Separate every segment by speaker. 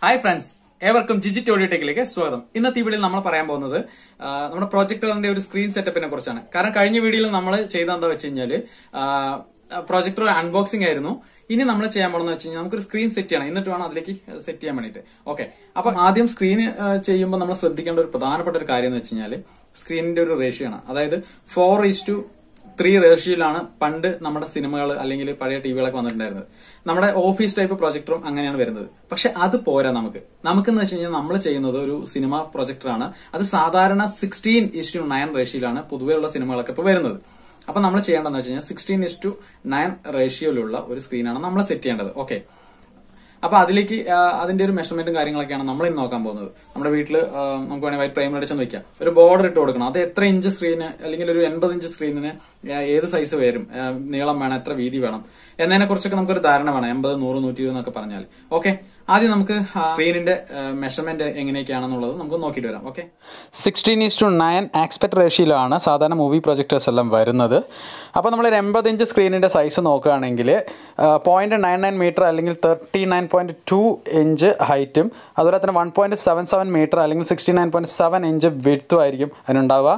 Speaker 1: Hi friends, ഏവർക്കും ജിജിറ്റ് audio ടെക്കിലേക്ക് സ്വാഗതം. ഇന്നത്തെ ഈ വീഡിയോയിൽ നമ്മൾ പറയാൻ പോകുന്നത് നമ്മുടെ പ്രൊജക്ടറിന്റെ ഒരു സ്ക്രീൻ സെറ്റപ്പിനെ കുറിച്ചാണ്. കാരണം കഴിഞ്ഞ വീഡിയോയിൽ നമ്മൾ ചെയ്ത എന്താ വെച്ച് കഴിഞ്ഞാല് പ്രൊജക്ടർ അൺബോക്സിംഗ് ആയിരുന്നു. ഇനി നമ്മൾ ചെയ്യാൻ പോകുന്നത് വെച്ച് കഴിഞ്ഞാൽ നമുക്കൊരു സ്ക്രീൻ സെറ്റ് ചെയ്യണം, എന്നിട്ട് വേണം അതിലേക്ക് സെറ്റ് ചെയ്യാൻ വേണ്ടിയിട്ട്. ഓക്കെ, അപ്പൊ ആദ്യം സ്ക്രീൻ ചെയ്യുമ്പോൾ നമ്മൾ ശ്രദ്ധിക്കേണ്ട ഒരു പ്രധാനപ്പെട്ട ഒരു കാര്യം എന്ന് വെച്ച് കഴിഞ്ഞാൽ സ്ക്രീനിന്റെ ഒരു റേഷ്യോ ആണ്. അതായത് 4:3 റേഷ്യോയിലാണ് പണ്ട് നമ്മുടെ സിനിമകൾ അല്ലെങ്കിൽ പഴയ ടിവികളൊക്കെ വന്നിട്ടുണ്ടായിരുന്നത്. നമ്മുടെ ഓഫീസ് ടൈപ്പ് പ്രൊജക്ടറും അങ്ങനെയാണ് വരുന്നത്. പക്ഷെ അത് പോരാ. നമുക്കെന്ന് വെച്ച് കഴിഞ്ഞാൽ നമ്മൾ ചെയ്യുന്നത് ഒരു സിനിമ പ്രൊജക്ടറാണ്. അത് സാധാരണ 16:9 റേഷ്യോയിലാണ് പൊതുവെയുള്ള സിനിമകളൊക്കെ ഇപ്പൊ വരുന്നത്. അപ്പൊ നമ്മൾ ചെയ്യേണ്ടതെന്ന് വെച്ച് കഴിഞ്ഞാൽ 16:9 റേഷ്യോയിലുള്ള ഒരു സ്ക്രീനാണ് നമ്മൾ സെറ്റ് ചെയ്യേണ്ടത്. ഓക്കെ, അപ്പൊ അതിലേക്ക് അതിന്റെ ഒരു മെഷർമെന്റും കാര്യങ്ങളൊക്കെയാണ് നമ്മൾ ഇന്ന് നോക്കാൻ പോകുന്നത്. നമ്മുടെ വീട്ടിൽ നമുക്ക് വേണമെങ്കിൽ വൈറ്റ് പ്രൈമർ അടിച്ചെന്ന് വെക്കാം. ഒരു ബോർഡർ ഇട്ട് കൊടുക്കണം. അത് എത്ര ഇഞ്ച് സ്ക്രീന് അല്ലെങ്കിൽ ഒരു 80 ഇഞ്ച് സ്ക്രീനിന് ഏത് സൈസ് വരും, നീളം വേണം, എത്ര വീതി വേണം എന്നതിനെ കുറിച്ചൊക്കെ നമുക്കൊരു ധാരണ വേണം. 80, 100, 120 എന്നൊക്കെ പറഞ്ഞാൽ. ഓക്കെ, ആദ്യം നമുക്ക് സ്ക്രീനിന്റെ മെഷർമെന്റ് എങ്ങനെയൊക്കെയാണെന്നുള്ളത് നമുക്ക് നോക്കിയിട്ട് വരാം. ഓക്കെ,
Speaker 2: 16:9 ആസ്പെക്ട് റേഷ്യോയിലാണ് സാധാരണ മൂവി പ്രൊജക്ടേഴ്സ് എല്ലാം വരുന്നത്. അപ്പോൾ നമ്മൾ ഒരു 80 ഇഞ്ച് സ്ക്രീനിന്റെ സൈസ് നോക്കുകയാണെങ്കിൽ 0.99 മീറ്റർ അല്ലെങ്കിൽ 39.2 ഇഞ്ച് ഹൈറ്റും അതുപോലെ തന്നെ 1.77 മീറ്റർ അല്ലെങ്കിൽ 69.7 ഇഞ്ച് വിഡ്ത്തും ആയിരിക്കും അതിനുണ്ടാവുക.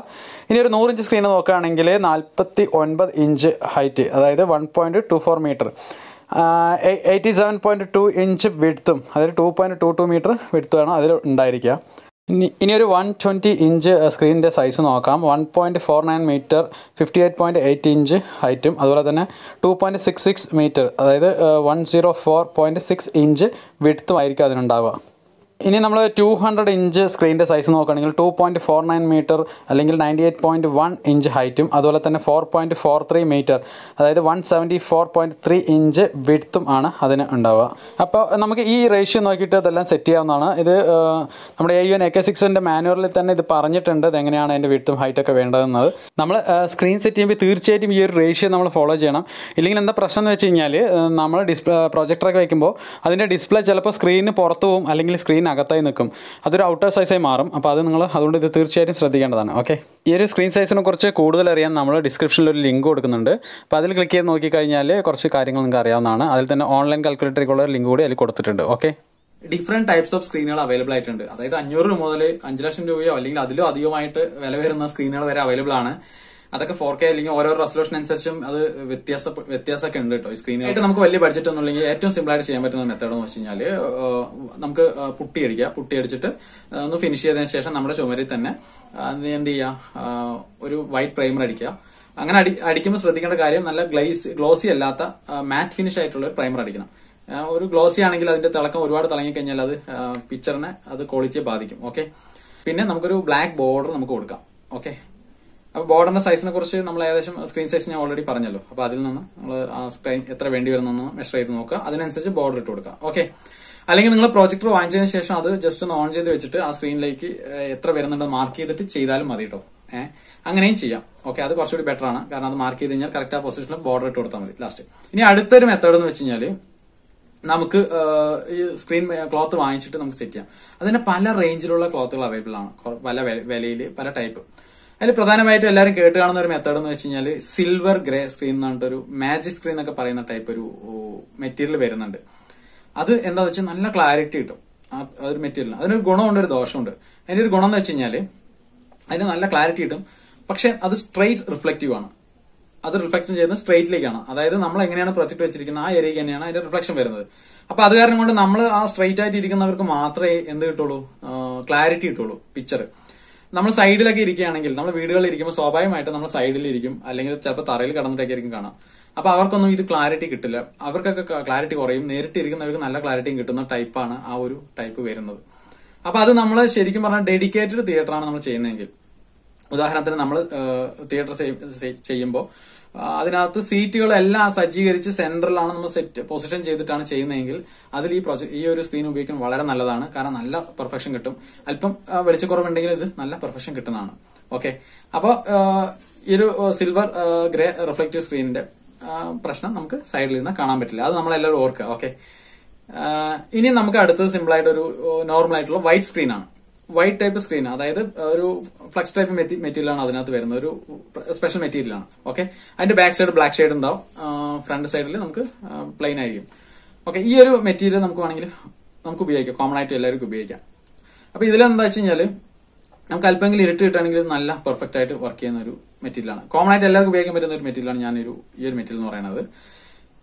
Speaker 2: ഇനി ഒരു 100 ഇഞ്ച് സ്ക്രീൻ നോക്കുകയാണെങ്കിൽ 49 ഇഞ്ച് ഹൈറ്റ്, അതായത് 1.24 മീറ്റർ, 87.2 ഇഞ്ച് വിഡ്ത്തും, അതായത് 2.22 മീറ്റർ വിഡ്ത്തുമാണ് അതിൽ ഉണ്ടായിരിക്കുക. ഇനി ഒരു 120 ഇഞ്ച് സ്ക്രീനിൻ്റെ സൈസ് നോക്കാം. 1.49 മീറ്റർ, 58.8 ഇഞ്ച് ഹൈറ്റും അതുപോലെ തന്നെ 2.66 മീറ്റർ, അതായത് 104.6 ഇഞ്ച് വിഡ്ത്തും ആയിരിക്കും അതിനുണ്ടാവുക. ഇനി നമ്മൾ 200 ഇഞ്ച് സ്ക്രീനിൻ്റെ സൈസ് നോക്കുകയാണെങ്കിൽ 2.49 മീറ്റർ അല്ലെങ്കിൽ 98.1 ഇഞ്ച് ഹൈറ്റും അതുപോലെ തന്നെ 4.43 മീറ്റർ, അതായത് 174.3 ഇഞ്ച് വിഡ്ത്തും ആണ് അതിന് ഉണ്ടാവുക. അപ്പോൾ നമുക്ക് ഈ റേഷ്യോ നോക്കിയിട്ട് ഇതെല്ലാം സെറ്റ് ചെയ്യാവുന്നതാണ്. ഇത് നമ്മുടെ AUN AK6ൻ്റെ മാനുവലിൽ തന്നെ ഇത് പറഞ്ഞിട്ടുണ്ട്, ഇതെങ്ങനെയാണ് അതിൻ്റെ വിഡ്ത്തും ഹൈറ്റൊക്കെ വേണ്ടതെന്നത്. നമ്മൾ സ്ക്രീൻ സെറ്റ് ചെയ്യുമ്പോൾ തീർച്ചയായിട്ടും ഈ ഒരു റേഷ്യോ നമ്മൾ ഫോളോ ചെയ്യണം. ഇല്ലെങ്കിൽ എന്താ പ്രശ്നം എന്ന് വെച്ച് കഴിഞ്ഞാൽ നമ്മൾ പ്രൊജക്ടറൊക്കെ വയ്ക്കുമ്പോൾ അതിൻ്റെ ഡിസ്പ്ലേ ചിലപ്പോൾ സ്ക്രീനിന് പുറത്തു പോകും അല്ലെങ്കിൽ സ്ക്രീൻ അകത്തായി നിൽക്കും. അതൊരു ഔട്ടർ സൈസായി മാറും. അപ്പോൾ അത് നിങ്ങൾ അതുകൊണ്ട് ഇത് തീർച്ചയായിട്ടും ശ്രദ്ധിക്കേണ്ടതാണ്. ഓക്കെ, ഈ ഒരു സ്ക്രീൻ സൈസിനെ കുറിച്ച് കൂടുതൽ അറിയാൻ നമ്മൾ ഡിസ്ക്രിപ്ഷനിൽ ഒരു ലിങ്ക് കൊടുക്കുന്നുണ്ട്. അപ്പോൾ അതിൽ ക്ലിക്ക് ചെയ്ത് നോക്കിക്കഴിഞ്ഞാൽ കുറച്ച് കാര്യങ്ങൾ നിങ്ങൾക്ക് അറിയാവുന്നതാണ്. അതിൽ തന്നെ ഓൺലൈൻ കാൽക്കുലേറ്ററിക്കുള്ള ഒരു ലിങ്ക് കൂടി അതിൽ കൊടുത്തിട്ടുണ്ട്. ഓക്കെ,
Speaker 1: ഡിഫറെന്റ് ടൈപ്സ് ഓഫ് സ്ക്രീനുകൾ അവൈലബിൾ ആയിട്ടുണ്ട്. അതായത് 500 രൂപ മുതൽ 5 ലക്ഷം രൂപയോ അല്ലെങ്കിൽ അതിലോ അധികമായിട്ട് വില വരുന്ന സ്ക്രീനുകൾ വരെ അവൈലബിൾ ആണ്. അതൊക്കെ 4K അല്ലെങ്കിൽ ഓരോ റെസൊല്യൂഷൻ അനുസരിച്ചും അത് വ്യത്യാസമൊക്കെ ഉണ്ട് കേട്ടോ. ഈ സ്ക്രീനായിട്ട് നമുക്ക് വലിയ ബഡ്ജറ്റ് ഒന്നും ഇല്ലെങ്കിൽ ഏറ്റവും സിമ്പിൾ ആയിട്ട് ചെയ്യാൻ പറ്റുന്ന മെത്തേഡ് എന്ന് വെച്ച് കഴിഞ്ഞാൽ നമുക്ക് പുട്ടി അടിച്ചിട്ട് ഒന്ന് ഫിനിഷ് ചെയ്തതിനു ശേഷം നമ്മുടെ ചുമരിൽ തന്നെ എന്ത് ചെയ്യുക, ഒരു വൈറ്റ് പ്രൈമർ അടിക്കുക. അങ്ങനെ അടിക്കുമ്പോൾ ശ്രദ്ധിക്കേണ്ട കാര്യം നല്ല ഗ്ലോസി അല്ലാത്ത മാറ്റ് ഫിനിഷ് ആയിട്ടുള്ള ഒരു പ്രൈമർ അടിക്കണം. ഒരു ഗ്ലോസി ആണെങ്കിൽ അതിന്റെ തിളക്കം ഒരുപാട് തിളങ്ങിക്കഴിഞ്ഞാൽ അത് പിക്ചറിനെ അത് ക്വാളിറ്റിയെ ബാധിക്കും. ഓക്കെ, പിന്നെ നമുക്കൊരു ബ്ലാക്ക് ബോർഡർ നമുക്ക് കൊടുക്കാം. ഓക്കെ, അപ്പൊ ബോർഡറിന്റെ സൈസിനെ കുറിച്ച് നമ്മൾ ഏകദേശം സ്ക്രീൻ സൈസ് ഞാൻ ഓൾറെഡി പറഞ്ഞല്ലോ. അപ്പൊ അതിൽ നിന്ന് നമ്മൾ ആ സ്ക്രീൻ എത്ര വേണ്ടി വരുന്നെന്ന് മെഷർ ചെയ്ത് നോക്കുക. അതിനനുസരിച്ച് ബോർഡർ ഇട്ട് കൊടുക്കുക. ഓക്കെ, അല്ലെങ്കിൽ നിങ്ങൾ പ്രൊജക്ടർ വാങ്ങിച്ചതിന് ശേഷം അത് ജസ്റ്റ് ഒന്ന് ഓൺ ചെയ്ത് വെച്ചിട്ട് ആ സ്ക്രീനിലേക്ക് എത്ര വരുന്നുണ്ട് മാർക്ക് ചെയ്തിട്ട് ചെയ്താലും മതി കേട്ടോ. അങ്ങനെയും ചെയ്യാം. ഓക്കെ, അത് കുറച്ചുകൂടി ബെറ്റർ ആണ്. കാരണം അത് മാർക്ക് ചെയ്ത് കഴിഞ്ഞാൽ കറക്റ്റ് ആ പൊസിഷനിൽ ബോർഡർ ഇട്ട് കൊടുത്താൽ മതി ലാസ്റ്റ്. ഇനി അടുത്തൊരു മെത്തേഡ് എന്ന് വെച്ച് കഴിഞ്ഞാൽ നമുക്ക് ഈ സ്ക്രീൻ ക്ലോത്ത് വാങ്ങിച്ചിട്ട് നമുക്ക് സെറ്റ് ചെയ്യാം. അതിന് പല റേഞ്ചിലുള്ള ക്ലോത്തുകൾ അവൈലബിൾ ആണ്, പല വിലയിൽ, പല ടൈപ്പ്. അതിൽ പ്രധാനമായിട്ടും എല്ലാവരും കേട്ട് കാണുന്ന ഒരു മെത്തേഡ് എന്ന് വെച്ച് കഴിഞ്ഞാൽ സിൽവർ ഗ്രേ സ്ക്രീൻ എന്ന് പറഞ്ഞിട്ടൊരു മാജിക് സ്ക്രീൻ എന്നൊക്കെ പറയുന്ന ടൈപ്പ് ഒരു മെറ്റീരിയൽ വരുന്നുണ്ട്. അത് എന്താണെന്ന് വെച്ചാൽ നല്ല ക്ലാരിറ്റി കിട്ടും ആ ഒരു മെറ്റീരിയലിന്. അതിനൊരു ഗുണമുണ്ട്, ഒരു ദോഷമുണ്ട്. അതിന്റെ ഒരു ഗുണം എന്ന് വെച്ച് കഴിഞ്ഞാൽ അതിന് നല്ല ക്ലാരിറ്റി കിട്ടും, പക്ഷെ അത് സ്ട്രെയിറ്റ് റിഫ്ലക്റ്റീവ് ആണ്. അത് റിഫ്ലക്ഷൻ ചെയ്യുന്നത് സ്ട്രെയിറ്റിലേക്കാണ്. അതായത് നമ്മൾ എങ്ങനെയാണ് പ്രൊജക്ട് വെച്ചിരിക്കുന്നത് ആ ഏരിയക്ക് തന്നെയാണ് അതിന്റെ റിഫ്ലക്ഷൻ വരുന്നത്. അപ്പൊ അത് കാരണം കൊണ്ട് നമ്മൾ ആ സ്ട്രെയിറ്റ് ആയിട്ട് ഇരിക്കുന്നവർക്ക് മാത്രമേ എന്ത് കിട്ടുള്ളൂ, ക്ലാരിറ്റി കിട്ടുള്ളൂ പിക്ചർ. നമ്മൾ സൈഡിലൊക്കെ ഇരിക്കുകയാണെങ്കിൽ, നമ്മൾ വീടുകളിൽ ഇരിക്കുമ്പോൾ സ്വാഭാവികമായിട്ട് നമ്മൾ സൈഡിൽ ഇരിക്കും, അല്ലെങ്കിൽ ചിലപ്പോൾ തറയിൽ കിടന്നിട്ടൊക്കെ ആയിരിക്കും കാണാം. അപ്പൊ അവർക്കൊന്നും ഇത് ക്ലാരിറ്റി കിട്ടില്ല, അവർക്കൊക്കെ ക്ലാരിറ്റി കുറയും. നേരിട്ട് ഇരിക്കുന്നവർക്ക് നല്ല ക്ലാരിറ്റിയും കിട്ടുന്ന ടൈപ്പാണ് ആ ഒരു ടൈപ്പ് വരുന്നത്. അപ്പൊ അത് നമ്മൾ ശരിക്കും പറഞ്ഞാൽ ഡെഡിക്കേറ്റഡ് തിയേറ്ററാണ് നമ്മൾ ചെയ്യുന്നതെങ്കിൽ, ഉദാഹരണത്തിന് നമ്മൾ തിയേറ്റർ ചെയ്യുമ്പോൾ അതിനകത്ത് സീറ്റുകളെല്ലാം സജ്ജീകരിച്ച് സെന്ററിലാണ് നമ്മൾ പൊസിഷൻ ചെയ്തിട്ടാണ് ചെയ്യുന്നതെങ്കിൽ അതിൽ ഈ ഒരു സ്ക്രീൻ ഉപയോഗിക്കാൻ വളരെ നല്ലതാണ്. കാരണം നല്ല പെർഫെക്ഷൻ കിട്ടും. അല്പം വെളിച്ചക്കുറവുണ്ടെങ്കിൽ ഇത് നല്ല പെർഫെക്ഷൻ കിട്ടുന്നതാണ്. ഓക്കെ, അപ്പൊ ഈ ഒരു സിൽവർ ഗ്രേ റിഫ്ലക്റ്റീവ് സ്ക്രീനിന്റെ പ്രശ്നം നമുക്ക് സൈഡിൽ നിന്ന് കാണാൻ പറ്റില്ല. അത് നമ്മളെല്ലാവരും ഓർക്കുക. ഓക്കെ, ഇനി നമുക്ക് അടുത്തത് സിമ്പിൾ ആയിട്ട് ഒരു നോർമൽ ആയിട്ടുള്ള വൈറ്റ് സ്ക്രീനാണ്. വൈറ്റ് ടൈപ്പ് സ്ക്രീൻ, അതായത് ഒരു ഫ്ലക്സ് ടൈപ്പ് മെറ്റീരിയലാണ് അതിനകത്ത് വരുന്നത്, ഒരു സ്പെഷ്യൽ മെറ്റീരിയലാണ്. ഓക്കെ, അതിന്റെ ബാക്ക് സൈഡ് ബ്ലാക്ക് ഷെയ്ഡ് ഉണ്ടാവും, ഫ്രണ്ട് സൈഡിൽ നമുക്ക് പ്ലെയിൻ ആയിരിക്കും. ഓക്കെ, ഈ ഒരു മെറ്റീരിയൽ നമുക്ക് വേണമെങ്കിൽ നമുക്ക് ഉപയോഗിക്കാം, കോമൺ ആയിട്ട് എല്ലാവർക്കും ഉപയോഗിക്കാം. അപ്പൊ ഇതിലെന്താ വെച്ച് കഴിഞ്ഞാല് നമുക്ക് അല്പമെങ്കിലും ഇരുട്ട് കിട്ടുകയാണെങ്കിൽ നല്ല പെർഫെക്റ്റ് ആയിട്ട് വർക്ക് ചെയ്യുന്ന ഒരു മെറ്റീരിയലാണ്. കോമൺ ആയിട്ട് എല്ലാവർക്കും ഉപയോഗിക്കാൻ പറ്റുന്ന ഒരു മെറ്റീരിയലാണ് ഈ ഒരു മെറ്റീരിയൽ എന്ന് പറയുന്നത്.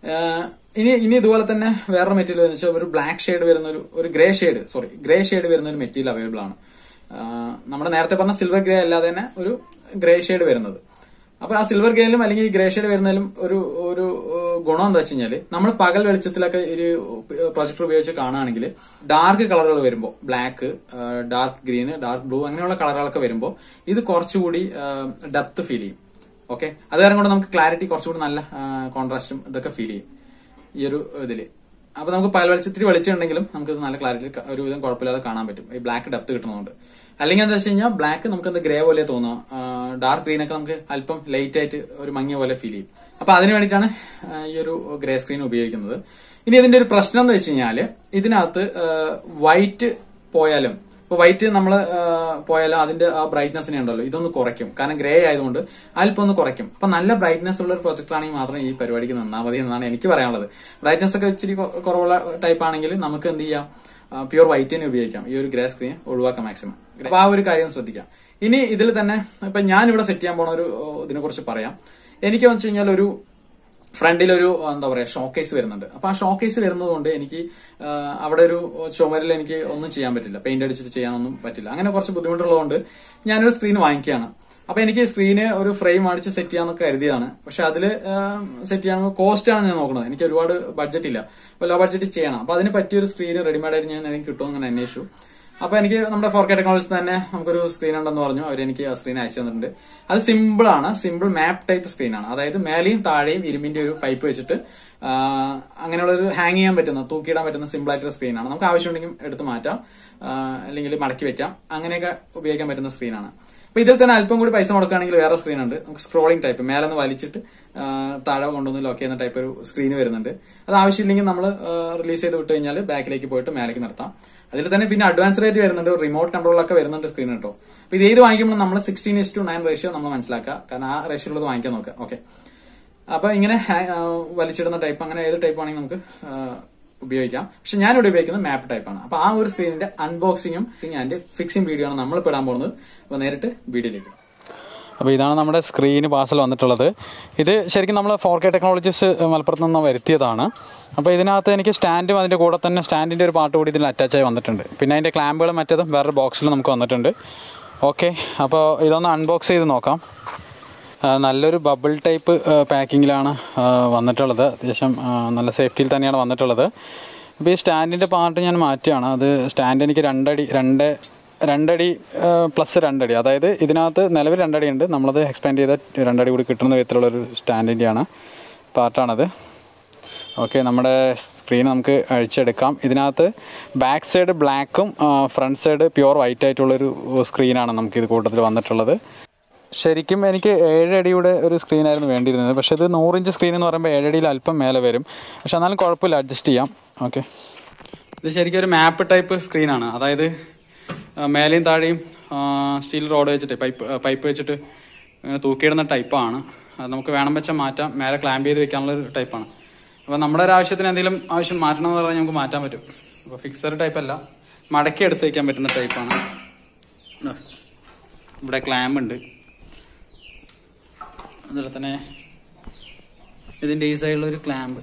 Speaker 1: ഇനി ഇതുപോലെ തന്നെ വേറൊരു മെറ്റീരിയൽ എന്ന് വെച്ചാൽ ഒരു ബ്ലാക്ക് ഷെയ്ഡ് വരുന്ന ഒരു ഗ്രേ ഷെയ്ഡ് വരുന്ന ഒരു മെറ്റീരിയൽ അവൈലബിൾ ആണ്. നമ്മുടെ നേരത്തെ പറഞ്ഞ സിൽവർ ഗ്രേ അല്ലാതെ തന്നെ ഒരു ഗ്രേ ഷെയ്ഡ് വരുന്നത്. അപ്പൊ ആ സിൽവർ ഗ്രേയിലും അല്ലെങ്കിൽ ഗ്രേ ഷെയ്ഡ് വരുന്നതിലും ഒരു ഗുണം എന്താ വെച്ച് കഴിഞ്ഞാല് നമ്മൾ പകൽ വെളിച്ചത്തിലൊക്കെ ഒരു പ്രൊജക്ടർ ഉപയോഗിച്ച് കാണുകയാണെങ്കിൽ ഡാർക്ക് കളറുകൾ വരുമ്പോൾ black, dark green, dark blue അങ്ങനെയുള്ള കളറുകളൊക്കെ വരുമ്പോൾ ഇത് കുറച്ചുകൂടി ഡെപ്ത് ഫീൽ ചെയ്യും. ഓക്കെ, അത് കാരണം കൊണ്ട് നമുക്ക് ക്ലാരിറ്റി കുറച്ചുകൂടി നല്ല കോൺട്രാസ്റ്റും ഇതൊക്കെ ഫീൽ ചെയ്യും ഈ ഒരു ഇതില്. അപ്പൊ നമുക്ക് പകൽ വെളിച്ചത്തിൽ വെളിച്ചുണ്ടെങ്കിലും നമുക്ക് നല്ല ക്ലാരിറ്റി ഒരുവിധം കുഴപ്പമില്ലാതെ കാണാൻ പറ്റും ഈ ബ്ലാക്ക് ഡെപ്ത് കിട്ടുന്നതുകൊണ്ട്. അല്ലെങ്കിൽ എന്താ വെച്ച് കഴിഞ്ഞാൽ ബ്ലാക്ക് നമുക്ക് എന്താ ഗ്രേ പോലെ തോന്നുക, ഡാർക്ക് ഗ്രീൻ ഒക്കെ നമുക്ക് അല്പം ലൈറ്റ് ആയിട്ട് ഒരു മങ്ങിയ പോലെ ഫീൽ ചെയ്യും. അപ്പൊ അതിന് വേണ്ടിയിട്ടാണ് ഈ ഒരു ഗ്രേ സ്ക്രീൻ ഉപയോഗിക്കുന്നത്. ഇനി ഇതിന്റെ ഒരു പ്രശ്നം എന്ന് വെച്ച് കഴിഞ്ഞാല് ഇതിനകത്ത് വൈറ്റ് പോയാലും, ഇപ്പൊ വൈറ്റ് നമ്മൾ പോയാലും അതിന്റെ ആ ബ്രൈറ്റ്നെസ്സിനെ ഉണ്ടല്ലോ ഇതൊന്ന് കുറയ്ക്കും. കാരണം ഗ്രേ ആയതുകൊണ്ട് അല്പം ഒന്ന് കുറയ്ക്കും. അപ്പൊ നല്ല ബ്രൈറ്റ്നെസ് ഉള്ള ഒരു പ്രൊജക്ടർ ആണെങ്കിൽ മാത്രം ഈ പരിപാടിക്ക് നിന്നാൽ മതി എന്നാണ് എനിക്ക് പറയാനുള്ളത്. ബ്രൈറ്റ്നെസ് ഒക്കെ ഇച്ചിരി കുറവുള്ള ടൈപ്പ് ആണെങ്കിൽ നമുക്ക് എന്ത് ചെയ്യാം, പ്യൂർ വൈറ്റ് തന്നെ ഉപയോഗിക്കാം. ഈ ഒരു ഗ്രേ സ്ക്രീൻ ഒഴിവാക്കാം മാക്സിമം. അപ്പൊ ആ ഒരു കാര്യം ശ്രദ്ധിക്കാം. ഇനി ഇതിൽ തന്നെ ഇപ്പൊ ഞാൻ ഇവിടെ സെറ്റ് ചെയ്യാൻ പോണ ഒരു ഇതിനെ കുറിച്ച് പറയാം. എനിക്ക് വെച്ച് കഴിഞ്ഞാൽ ഒരു ഫ്രണ്ടിലൊരു എന്താ പറയാ ഷോക്കേസ് വരുന്നുണ്ട്. അപ്പൊ ആ ഷോക്കേസ് വരുന്നത് കൊണ്ട് എനിക്ക് അവിടെ ഒരു ചുമരിൽ എനിക്ക് ഒന്നും ചെയ്യാൻ പറ്റില്ല, പെയിന്റ് അടിച്ചിട്ട് ചെയ്യാനൊന്നും പറ്റില്ല. അങ്ങനെ കുറച്ച് ബുദ്ധിമുട്ടുള്ളതുകൊണ്ട് ഞാനൊരു സ്ക്രീൻ വാങ്ങിക്കുകയാണ്. അപ്പൊ എനിക്ക് സ്ക്രീന് ഒരു ഫ്രെയിം അടിച്ച് സെറ്റ് ചെയ്യാന്നൊക്കെ കരുതിയാണ്. പക്ഷെ അതില് സെറ്റ് ചെയ്യാൻ കോസ്റ്റ് ആണ് ഞാൻ നോക്കുന്നത്. എനിക്ക് ഒരുപാട് ബഡ്ജറ്റ് ഇല്ല, അപ്പൊ ലോ ബഡ്ജറ്റ് ചെയ്യണം. അപ്പൊ അതിന് പറ്റിയൊരു സ്ക്രീൻ റെഡിമെയ്ഡ് ആയിട്ട് ഞാൻ എനിക്ക് കിട്ടുമെന്ന് അങ്ങനെ അന്വേഷിച്ചു. അപ്പൊ എനിക്ക് നമ്മുടെ 4K ടെക്നോളജി തന്നെ നമുക്കൊരു സ്ക്രീൻ ഉണ്ടെന്ന് പറഞ്ഞു. അവരെനിക്ക് ആ സ്ക്രീൻ അയച്ചു തന്നിട്ടുണ്ട്. അത് സിമ്പിൾ മാപ്പ് ടൈപ്പ് സ്ക്രീനാണ്. അതായത് മേലെയും താഴെയും ഇരുമ്പിന്റെ ഒരു പൈപ്പ് വെച്ചിട്ട് അങ്ങനെയുള്ള ഒരു ഹാങ് ചെയ്യാൻ പറ്റുന്ന, തൂക്കിയിടാൻ പറ്റുന്ന സിമ്പിൾ ആയിട്ടുള്ള സ്ക്രീനാണ്. നമുക്ക് ആവശ്യമുണ്ടെങ്കിൽ എടുത്ത് മാറ്റാം, അല്ലെങ്കിൽ മടക്കി വെക്കാം, അങ്ങനെയൊക്കെ ഉപയോഗിക്കാൻ പറ്റുന്ന സ്ക്രീനാണ്. അപ്പൊ ഇതിൽ തന്നെ അല്പം കൂടി പൈസ മുടക്കുകയാണെങ്കിൽ വേറെ സ്ക്രീൻ ഉണ്ട്. നമുക്ക് സ്ക്രോളിംഗ് ടൈപ്പ്, മേലെ നിന്ന് വലിച്ചിട്ട് താഴെ കൊണ്ടുവന്ന് ലോക്ക് ചെയ്യുന്ന ടൈപ്പ് ഒരു സ്ക്രീൻ വരുന്നുണ്ട്. അത് ആവശ്യമില്ലെങ്കിൽ നമ്മൾ റിലീസ് ചെയ്ത് വിട്ട് കഴിഞ്ഞാൽ ബാക്കിലേക്ക് പോയിട്ട് മേലേക്ക് നിർത്താം. അതിൽ തന്നെ പിന്നെ അഡ്വാൻസ് റേറ്റ് വരുന്നുണ്ട്, റിമോട്ട് കൺട്രോളൊക്കെ വരുന്നുണ്ട് സ്ക്രീൻ കേട്ടോ. അപ്പൊ ഇത് ഏത് വാങ്ങിക്കുമ്പോൾ നമ്മൾ 16:9 റേഷ്യോ നമ്മൾ മനസ്സിലാക്കുക. കാരണം ആ റേഷ്യോയുള്ളത് വാങ്ങിക്കാൻ നോക്കുക. ഓക്കെ, അപ്പൊ ഇങ്ങനെ വലിച്ചിടുന്ന ടൈപ്പ് അങ്ങനെ ഏത് ടൈപ്പ് ആണെങ്കിൽ നമുക്ക് ഉപയോഗിക്കാം. പക്ഷെ ഞാനിവിടെ ഉപയോഗിക്കുന്നത് മാപ്പ് ടൈപ്പാണ്. അപ്പൊ ആ ഒരു സ്ക്രീനിന്റെ അൺബോക്സിങ്ങും ആൻഡ് ഫിക്സിംഗ് വീഡിയോ ആണ് നമ്മൾ ഇടാൻ പോകുന്നത്. അപ്പൊ നേരിട്ട് വീഡിയോയിലേക്ക്.
Speaker 2: അപ്പോൾ ഇതാണ് നമ്മുടെ സ്ക്രീന് പാർസൽ വന്നിട്ടുള്ളത്. ഇത് ശരിക്കും നമ്മൾ 4K ടെക്നോളജീസ് മലപ്പുറത്ത് നിന്ന് വരുത്തിയതാണ്. അപ്പോൾ ഇതിനകത്ത് എനിക്ക് സ്റ്റാൻഡും അതിൻ്റെ കൂടെ തന്നെ സ്റ്റാൻഡിൻ്റെ ഒരു പാർട്ട് കൂടി ഇതിൽ അറ്റാച്ചായി വന്നിട്ടുണ്ട്. പിന്നെ അതിൻ്റെ ക്ലാമ്പുകളും മറ്റേതും വേറൊരു ബോക്സിൽ നമുക്ക് വന്നിട്ടുണ്ട്. ഓക്കെ, അപ്പോൾ ഇതൊന്ന് അൺബോക്സ് ചെയ്ത് നോക്കാം. നല്ലൊരു ബബിൾ ടൈപ്പ് പാക്കിങ്ങിലാണ് വന്നിട്ടുള്ളത്. അത്യാവശ്യം നല്ല സേഫ്റ്റിയിൽ തന്നെയാണ് വന്നിട്ടുള്ളത്. അപ്പോൾ ഈ സ്റ്റാൻഡിൻ്റെ പാർട്ട് ഞാൻ മാറ്റുകയാണ്. അത് സ്റ്റാൻഡ് എനിക്ക് 2 അടി പ്ലസ് 2 അടി, അതായത് ഇതിനകത്ത് നിലവിൽ 2 അടി ഉണ്ട്. നമ്മളത് എക്സ്പാൻഡ് ചെയ്ത 2 അടി കൂടി കിട്ടുന്ന വിധത്തിലുള്ളൊരു സ്റ്റാൻഡിൻ്റെയാണ് പാർട്ടാണത്. ഓക്കെ, നമ്മുടെ സ്ക്രീൻ നമുക്ക് അഴിച്ചെടുക്കാം. ഇതിനകത്ത് ബാക്ക് സൈഡ് ബ്ലാക്കും ഫ്രണ്ട് സൈഡ് പ്യുവർ വൈറ്റ് ആയിട്ടുള്ളൊരു സ്ക്രീനാണ് നമുക്കിത് കൂട്ടത്തിൽ വന്നിട്ടുള്ളത്. ശരിക്കും എനിക്ക് 7 അടിയുടെ ഒരു സ്ക്രീനായിരുന്നു വേണ്ടിയിരുന്നത്. പക്ഷേ ഇത് 100 ഇഞ്ച് സ്ക്രീൻ എന്ന് പറയുമ്പോൾ 7 അടിയിൽ അല്പം മേലെ വരും. പക്ഷെ എന്നാലും കുഴപ്പമില്ല, അഡ്ജസ്റ്റ് ചെയ്യാം. ഓക്കെ,
Speaker 1: ഇത് ശരിക്കും ഒരു മാപ്പ് ടൈപ്പ് സ്ക്രീനാണ്. അതായത് മേലെയും താഴെയും സ്റ്റീൽ റോഡ് വെച്ചിട്ട് പൈപ്പ് വെച്ചിട്ട് തൂക്കിയിടുന്ന ടൈപ്പാണ്. അത് നമുക്ക് വേണം വെച്ചാൽ മാറ്റാം, മേലെ ക്ലാമ്പ് ചെയ്ത് വെക്കാനുള്ള ഒരു ടൈപ്പാണ്. അപ്പോൾ നമ്മുടെ ഒരു ആവശ്യത്തിന് എന്തെങ്കിലും ആവശ്യം മാറ്റണം എന്ന് പറഞ്ഞാൽ നമുക്ക് മാറ്റാൻ പറ്റും. അപ്പോൾ ഫിക്സഡ് ടൈപ്പ് അല്ല, മടക്കി എടുത്ത് വയ്ക്കാൻ പറ്റുന്ന ടൈപ്പാണ്. ഇവിടെ ക്ലാമ്പ് ഉണ്ട്. അതുപോലെ തന്നെ ഇതിൻ്റെ ഈ സൈഡിലൊരു ക്ലാമ്പ്,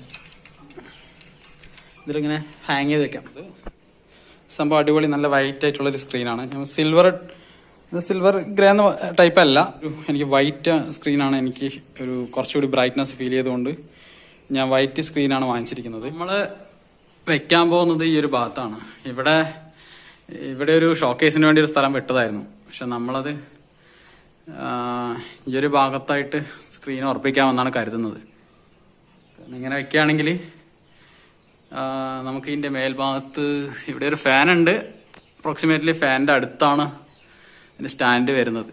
Speaker 1: ഇതിലിങ്ങനെ ഹാങ് ചെയ്ത് വെക്കാം. സംഭവം അടിപൊളി, നല്ല വൈറ്റ് ആയിട്ടുള്ളൊരു സ്ക്രീനാണ്. സിൽവർ ഗ്രേ എന്ന ടൈപ്പ് അല്ല, എനിക്ക് വൈറ്റ് സ്ക്രീനാണ്. എനിക്ക് ഒരു കുറച്ചുകൂടി ബ്രൈറ്റ്നസ് ഫീൽ ചെയ്തുകൊണ്ട് ഞാൻ വൈറ്റ് സ്ക്രീനാണ് വാങ്ങിച്ചിരിക്കുന്നത്. നമ്മൾ വെക്കാൻ പോകുന്നത് ഈ ഒരു ഭാഗത്താണ്. ഇവിടെ ഒരു ഷോക്കേസിന് വേണ്ടി ഒരു സ്ഥലം വെട്ടതായിരുന്നു. പക്ഷെ നമ്മളത് ഈ ഒരു ഭാഗത്തായിട്ട് സ്ക്രീൻ ഉറപ്പിക്കാമെന്നാണ് കരുതുന്നത്. ഇങ്ങനെ വെക്കുകയാണെങ്കിൽ നമുക്ക് ഇതിന്റെ മേൽഭാഗത്ത് ഇവിടെ ഒരു ഫാൻ ഉണ്ട്. അപ്രോക്സിമേറ്റ്ലി ഫാനിന്റെ അടുത്താണ് ഇതിന്റെ സ്റ്റാൻഡ് വരുന്നത്.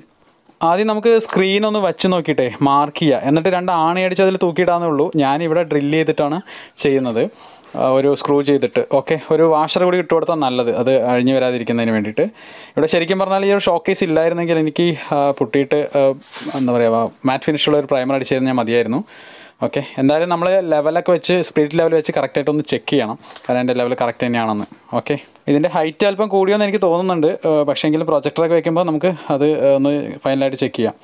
Speaker 2: ആദ്യം നമുക്ക് സ്ക്രീൻ ഒന്ന് വെച്ച് നോക്കിയിട്ടേ മാർക്ക് ചെയ്യുക, എന്നിട്ട് 2 ആണി അടിച്ച് അതിൽ തൂക്കിയിടാന്നേ ഉള്ളൂ. ഞാനിവിടെ ഡ്രില്ല് ചെയ്തിട്ടാണ് ചെയ്യുന്നത്, ഒരു സ്ക്രൂ ചെയ്തിട്ട്. ഓക്കെ, ഒരു വാഷർ കൂടി ഇട്ട് കൊടുത്താൽ നല്ലത്, അത് അഴിഞ്ഞു വരാതിരിക്കുന്നതിന് വേണ്ടിയിട്ട്. ഇവിടെ ശരിക്കും പറഞ്ഞാൽ ഈ ഒരു ഷോക്കേസ് ഇല്ലായിരുന്നെങ്കിൽ എനിക്ക് പൊട്ടിയിട്ട് എന്താ പറയുക മാറ്റ് ഫിനിഷുള്ള ഒരു പ്രൈമർ അടിച്ചു കഴിഞ്ഞാൽ മതിയായിരുന്നു. ഓക്കെ, എന്തായാലും നമ്മൾ ലെവലൊക്കെ വെച്ച് സ്പിരിറ്റ് ലെവൽ വെച്ച് കറക്റ്റായിട്ട് ഒന്ന് ചെക്ക് ചെയ്യണം, കാരണം എൻ്റെ ലെവൽ കറക്റ്റ് തന്നെയാണെന്ന്. ഓക്കെ, ഇതിൻ്റെ ഹൈറ്റ് അല്പം കൂടിയോന്ന് എനിക്ക് തോന്നുന്നുണ്ട്, പക്ഷേങ്കിലും പ്രൊജക്ടറൊക്കെ വെക്കുമ്പോൾ നമുക്ക് അത് ഒന്ന് ഫൈനലായിട്ട് ചെക്ക് ചെയ്യാം.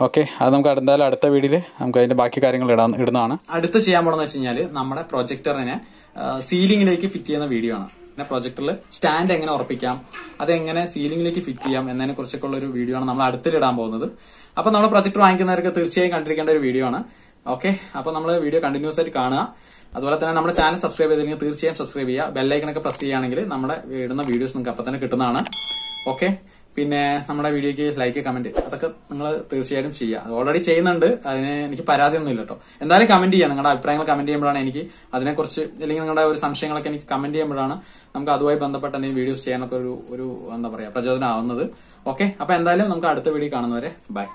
Speaker 2: ഓക്കെ, അത് നമുക്ക് എന്തായാലും അടുത്ത വീഡിയോയിൽ നമുക്ക് അതിൻ്റെ ബാക്കി കാര്യങ്ങൾ ഇടുന്നതാണ്.
Speaker 1: അടുത്ത് ചെയ്യാൻ പോകണമെന്ന് വെച്ച് കഴിഞ്ഞാൽ നമ്മുടെ പ്രൊജക്ടറിനെ സീലിംഗിലേക്ക് ഫിറ്റ് ചെയ്യുന്ന വീഡിയോ ആണ്. പിന്നെ പ്രൊജക്ടറിൽ സ്റ്റാൻഡ് എങ്ങനെ ഉറപ്പിക്കാം, അതെങ്ങനെ സീലിംഗിലേക്ക് ഫിറ്റ് ചെയ്യാം എന്നതിനെ കുറിച്ചൊക്കെ ഉള്ള ഒരു വീഡിയോ ആണ് നമ്മൾ അടുത്തിടാൻ പോകുന്നത്. അപ്പൊ നമ്മൾ പ്രൊജക്ടർ വാങ്ങിക്കുന്നവർക്ക് തീർച്ചയായും കണ്ടിരിക്കേണ്ട ഒരു വീഡിയോ ആണ്. ഓക്കെ, അപ്പൊ നമ്മൾ വീഡിയോ കണ്ടിന്യൂസ് ആയിട്ട് കാണുക. അതുപോലെ തന്നെ നമ്മുടെ ചാനൽ സബ്സ്ക്രൈബ് ചെയ്തില്ലെങ്കിൽ തീർച്ചയായും സബ്സ്ക്രൈബ് ചെയ്യുക. ബെല്ലൈക്കണൊക്കെ പ്രസ് ചെയ്യുകയാണെങ്കിൽ നമ്മുടെ ഇടുന്ന വീഡിയോസ് നിങ്ങൾക്ക് അപ്പം തന്നെ കിട്ടുന്നതാണ്. ഓക്കെ, പിന്നെ നമ്മുടെ വീഡിയോക്ക് ലൈക്ക്, കമന്റ് അതൊക്കെ നിങ്ങൾ തീർച്ചയായിട്ടും ചെയ്യുക. അത് ഓൾറെഡി ചെയ്യുന്നുണ്ട്, അതിന് എനിക്ക് പരാതിയൊന്നും ഇല്ല കേട്ടോ. എന്തായാലും കമന്റ് ചെയ്യുക, നിങ്ങളുടെ അഭിപ്രായങ്ങൾ കമന്റ് ചെയ്യുമ്പോഴാണ് എനിക്ക് അതിനെക്കുറിച്ച് അല്ലെങ്കിൽ നിങ്ങളുടെ ഒരു സംശയങ്ങളൊക്കെ എനിക്ക് കമന്റ് ചെയ്യുമ്പോഴാണ് നമുക്ക് അതുമായി ബന്ധപ്പെട്ട എന്തെങ്കിലും വീഡിയോസ് ചെയ്യാനൊക്കെ ഒരു എന്താ പറയാ പ്രചോദനം ആവുന്നത്. ഓക്കെ, അപ്പൊ എന്തായാലും നമുക്ക് അടുത്ത വീഡിയോ കാണുന്നവരെ ബൈ.